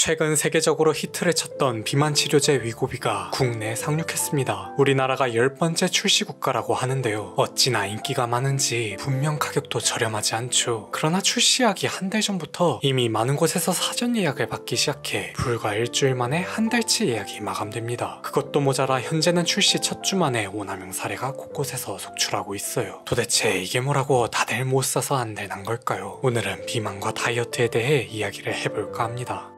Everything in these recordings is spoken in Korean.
최근 세계적으로 히트를 쳤던 비만 치료제 위고비가 국내에 상륙했습니다. 우리나라가 10번째 출시 국가라고 하는데요. 어찌나 인기가 많은지 분명 가격도 저렴하지 않죠. 그러나 출시하기 한 달 전부터 이미 많은 곳에서 사전 예약을 받기 시작해 불과 일주일 만에 한 달치 예약이 마감됩니다. 그것도 모자라 현재는 출시 첫 주 만에 오남용 사례가 곳곳에서 속출하고 있어요. 도대체 이게 뭐라고 다들 못 사서 안될 난 걸까요? 오늘은 비만과 다이어트에 대해 이야기를 해볼까 합니다.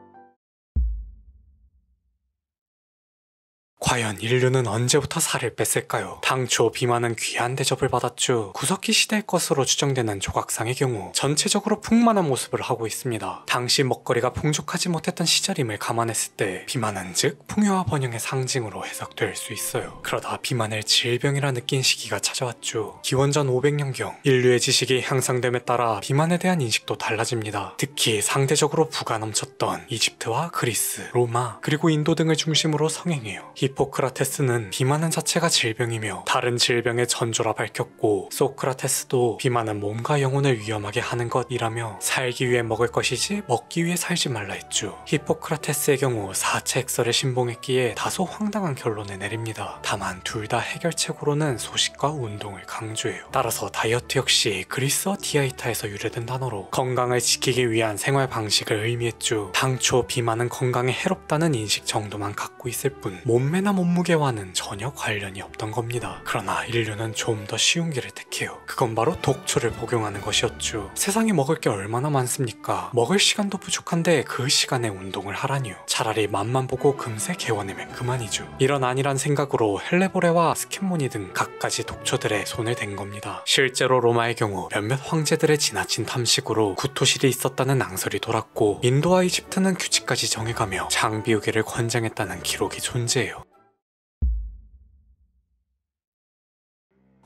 과연 인류는 언제부터 살을 뺐을까요? 당초 비만은 귀한 대접을 받았죠. 구석기 시대의 것으로 추정되는 조각상의 경우 전체적으로 풍만한 모습을 하고 있습니다. 당시 먹거리가 풍족하지 못했던 시절임을 감안했을 때 비만은 즉 풍요와 번영의 상징으로 해석될 수 있어요. 그러다 비만을 질병이라 느낀 시기가 찾아왔죠. 기원전 500년경 인류의 지식이 향상됨에 따라 비만에 대한 인식도 달라집니다. 특히 상대적으로 부가 넘쳤던 이집트와 그리스, 로마, 그리고 인도 등을 중심으로 성행해요. 히포크라테스는 비만은 자체가 질병이며 다른 질병의 전조라 밝혔고, 소크라테스도 비만은 몸과 영혼을 위험하게 하는 것이라며 살기 위해 먹을 것이지 먹기 위해 살지 말라 했죠. 히포크라테스의 경우 사채액설을 신봉했기에 다소 황당한 결론을 내립니다. 다만 둘 다 해결책으로는 소식과 운동을 강조해요. 따라서 다이어트 역시 그리스어 디아이타에서 유래된 단어로 건강을 지키기 위한 생활 방식을 의미했죠. 당초 비만은 건강에 해롭다는 인식 정도만 갖고 있을 뿐 몸매나 몸무게와는 전혀 관련이 없던 겁니다. 그러나 인류는 좀 더 쉬운 길을 택해요. 그건 바로 독초를 복용하는 것이었죠. 세상에 먹을 게 얼마나 많습니까? 먹을 시간도 부족한데 그 시간에 운동을 하라니요. 차라리 맛만 보고 금세 개워내면 그만이죠. 이런 아니란 생각으로 헬레보레와 스캔모니 등 갖가지 독초들에 손을 댄 겁니다. 실제로 로마의 경우 몇몇 황제들의 지나친 탐식으로 구토실이 있었다는 낭설이 돌았고, 인도와 이집트는 규칙까지 정해가며 장 비우기를 권장했다는 기록이 존재해요.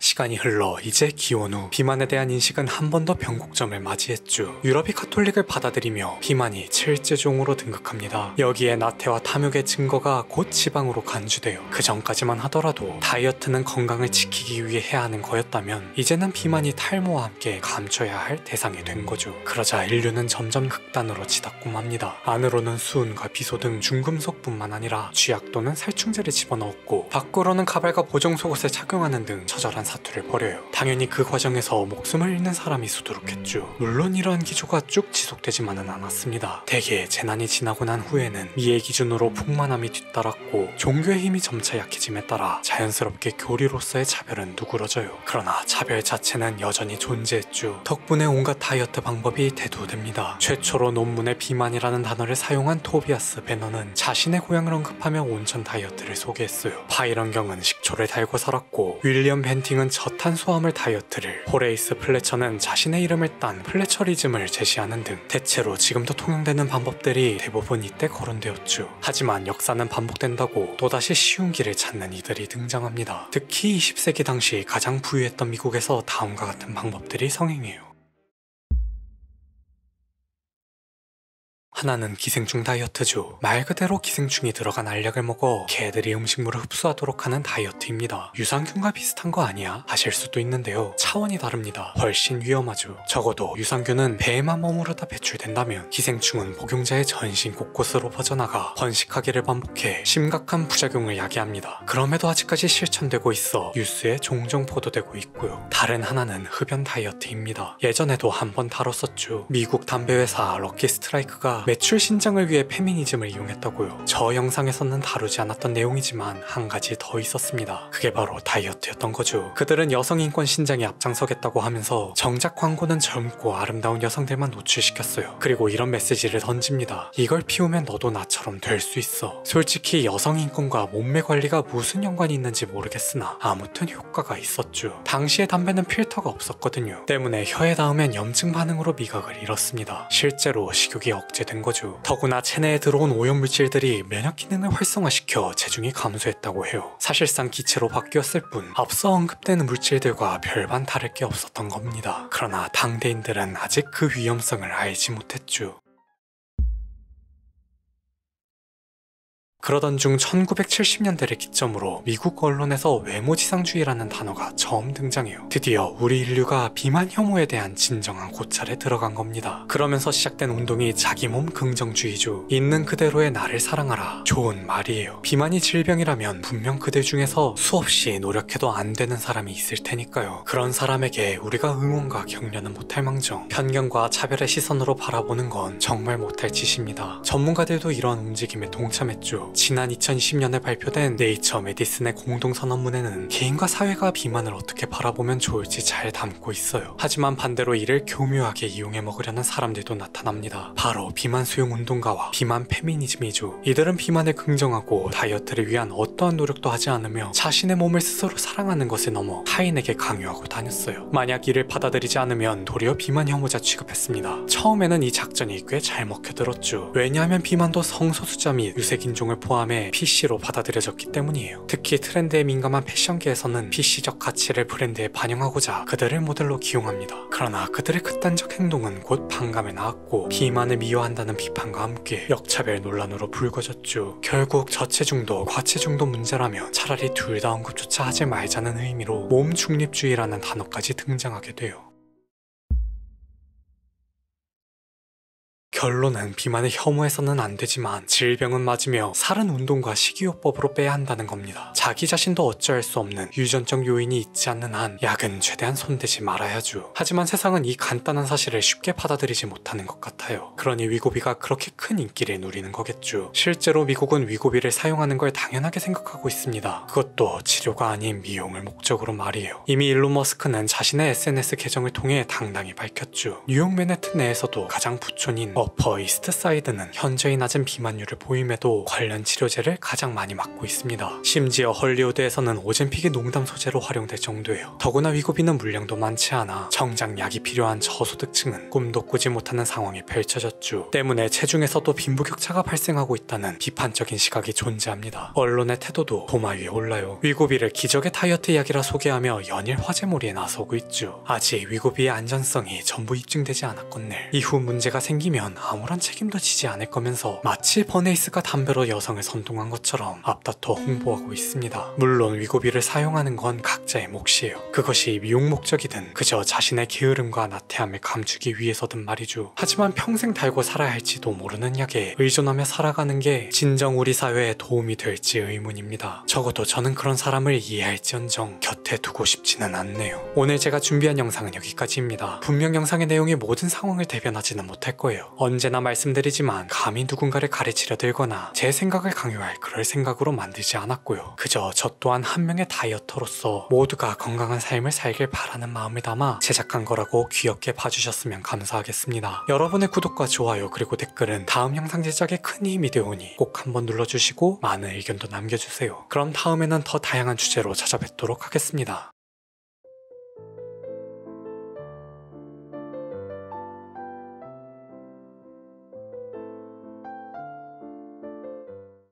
시간이 흘러 이제 기원 후 비만에 대한 인식은 한 번 더 변곡점을 맞이했죠. 유럽이 카톨릭을 받아들이며 비만이 7째 종으로 등극합니다. 여기에 나태와 탐욕의 증거가 곧 지방으로 간주돼요. 그 전까지만 하더라도 다이어트는 건강을 지키기 위해 해야 하는 거였다면 이제는 비만이 탈모와 함께 감춰야 할 대상이 된 거죠. 그러자 인류는 점점 극단으로 치닫고 맙니다. 안으로는 수은과 비소 등 중금속뿐만 아니라 쥐약 또는 살충제를 집어넣었고, 밖으로는 가발과 보정 속옷을 착용하는 등 처절한 사투를 벌여요. 당연히 그 과정에서 목숨을 잃는 사람이 수두룩했죠. 물론 이러한 기조가 쭉 지속되지만은 않았습니다. 대개 재난이 지나고 난 후에는 미의 기준으로 풍만함이 뒤따랐고, 종교의 힘이 점차 약해짐에 따라 자연스럽게 교리로서의 차별은 누그러져요. 그러나 차별 자체는 여전히 존재했죠. 덕분에 온갖 다이어트 방법이 대두됩니다. 최초로 논문에 비만이라는 단어를 사용한 토비아스 베너는 자신의 고향을 언급하며 온천 다이어트를 소개했어요. 파이런경은 식초를 달고 살았고, 윌리엄 벤팅은 저탄수화물 다이어트를, 호레이스 플래처는 자신의 이름을 딴 플래처리즘을 제시하는 등 대체로 지금도 통용되는 방법들이 대부분 이때 거론되었죠. 하지만 역사는 반복된다고 또다시 쉬운 길을 찾는 이들이 등장합니다. 특히 20세기 당시 가장 부유했던 미국에서 다음과 같은 방법들이 성행해요. 하나는 기생충 다이어트죠. 말 그대로 기생충이 들어간 알약을 먹어 개들이 음식물을 흡수하도록 하는 다이어트입니다. 유산균과 비슷한 거 아니야? 하실 수도 있는데요. 차원이 다릅니다. 훨씬 위험하죠. 적어도 유산균은 배에만 머무르다 배출된다면 기생충은 복용자의 전신 곳곳으로 퍼져나가 번식하기를 반복해 심각한 부작용을 야기합니다. 그럼에도 아직까지 실천되고 있어 뉴스에 종종 보도되고 있고요. 다른 하나는 흡연 다이어트입니다. 예전에도 한번 다뤘었죠. 미국 담배회사 럭키 스트라이크가 매출 신장을 위해 페미니즘을 이용했다고요. 저 영상에서는 다루지 않았던 내용이지만 한 가지 더 있었습니다. 그게 바로 다이어트였던 거죠. 그들은 여성 인권 신장에 앞장서겠다고 하면서 정작 광고는 젊고 아름다운 여성들만 노출시켰어요. 그리고 이런 메시지를 던집니다. 이걸 피우면 너도 나처럼 될 수 있어. 솔직히 여성 인권과 몸매 관리가 무슨 연관이 있는지 모르겠으나 아무튼 효과가 있었죠. 당시에 담배는 필터가 없었거든요. 때문에 혀에 닿으면 염증 반응으로 미각을 잃었습니다. 실제로 식욕이 억제된 거죠. 더구나 체내에 들어온 오염물질들이 면역 기능을 활성화시켜 체중이 감소했다고 해요. 사실상 기체로 바뀌었을 뿐 앞서 언급되는 물질들과 별반 다를 게 없었던 겁니다. 그러나 당대인들은 아직 그 위험성을 알지 못했죠. 그러던 중 1970년대를 기점으로 미국 언론에서 외모지상주의라는 단어가 처음 등장해요. 드디어 우리 인류가 비만 혐오에 대한 진정한 고찰에 들어간 겁니다. 그러면서 시작된 운동이 자기 몸 긍정주의죠. 있는 그대로의 나를 사랑하라. 좋은 말이에요. 비만이 질병이라면 분명 그들 중에서 수없이 노력해도 안 되는 사람이 있을 테니까요. 그런 사람에게 우리가 응원과 격려는 못할 망정 편견과 차별의 시선으로 바라보는 건 정말 못할 짓입니다. 전문가들도 이런 움직임에 동참했죠. 지난 2020년에 발표된 네이처 메디슨의 공동선언문에는 개인과 사회가 비만을 어떻게 바라보면 좋을지 잘 담고 있어요. 하지만 반대로 이를 교묘하게 이용해 먹으려는 사람들도 나타납니다. 바로 비만 수용 운동가와 비만 페미니즘이죠. 이들은 비만을 긍정하고 다이어트를 위한 어떠한 노력도 하지 않으며 자신의 몸을 스스로 사랑하는 것에 넘어 타인에게 강요하고 다녔어요. 만약 이를 받아들이지 않으면 도리어 비만 혐오자 취급했습니다. 처음에는 이 작전이 꽤 잘 먹혀들었죠. 왜냐하면 비만도 성소수자 및 유색인종을 포함해 PC로 받아들여졌기 때문이에요. 특히 트렌드에 민감한 패션계에서는 PC적 가치를 브랜드에 반영하고자 그들을 모델로 기용합니다. 그러나 그들의 극단적 행동은 곧 반감에 나왔고 비만을 미화한다는 비판과 함께 역차별 논란으로 불거졌죠. 결국 저체중도 과체중도 문제라면 차라리 둘 다 언급조차 하지 말자는 의미로 몸 중립주의라는 단어까지 등장하게 돼요. 결론은 비만을 혐오해서는 안 되지만 질병은 맞으며 살은 운동과 식이요법으로 빼야 한다는 겁니다. 자기 자신도 어찌할 수 없는 유전적 요인이 있지 않는 한 약은 최대한 손대지 말아야죠. 하지만 세상은 이 간단한 사실을 쉽게 받아들이지 못하는 것 같아요. 그러니 위고비가 그렇게 큰 인기를 누리는 거겠죠. 실제로 미국은 위고비를 사용하는 걸 당연하게 생각하고 있습니다. 그것도 치료가 아닌 미용을 목적으로 말이에요. 이미 일론 머스크는 자신의 SNS 계정을 통해 당당히 밝혔죠. 뉴욕 맨해튼 내에서도 가장 부촌인 어퍼 이스트 사이드는 현저히 낮은 비만율을 보임에도 관련 치료제를 가장 많이 맞고 있습니다. 심지어 헐리우드에서는 오젬픽이 농담 소재로 활용될 정도예요. 더구나 위고비는 물량도 많지 않아 정작 약이 필요한 저소득층은 꿈도 꾸지 못하는 상황이 펼쳐졌죠. 때문에 체중에서도 빈부격차가 발생하고 있다는 비판적인 시각이 존재합니다. 언론의 태도도 도마 위에 올라요. 위고비를 기적의 다이어트 약이라 소개하며 연일 화제몰이에 나서고 있죠. 아직 위고비의 안전성이 전부 입증되지 않았건늘 이후 문제가 생기면 아무런 책임도 지지 않을 거면서 마치 버네이스가 담배로 여성을 선동한 것처럼 앞다퉈 홍보하고 있습니다. 물론 위고비를 사용하는 건 각자의 몫이에요. 그것이 미용 목적이든 그저 자신의 게으름과 나태함을 감추기 위해서든 말이죠. 하지만 평생 달고 살아야 할지도 모르는 약에 의존하며 살아가는 게 진정 우리 사회에 도움이 될지 의문입니다. 적어도 저는 그런 사람을 이해할지언정 곁에 두고 싶지는 않네요. 오늘 제가 준비한 영상은 여기까지입니다. 분명 영상의 내용이 모든 상황을 대변하지는 못할 거예요. 언제나 말씀드리지만 감히 누군가를 가르치려 들거나 제 생각을 강요할 그럴 생각으로 만들지 않았고요. 그저 저 또한 한 명의 다이어터로서 모두가 건강한 삶을 살길 바라는 마음을 담아 제작한 거라고 귀엽게 봐주셨으면 감사하겠습니다. 여러분의 구독과 좋아요 그리고 댓글은 다음 영상 제작에 큰 힘이 되오니 꼭 한번 눌러주시고 많은 의견도 남겨주세요. 그럼 다음에는 더 다양한 주제로 찾아뵙도록 하겠습니다.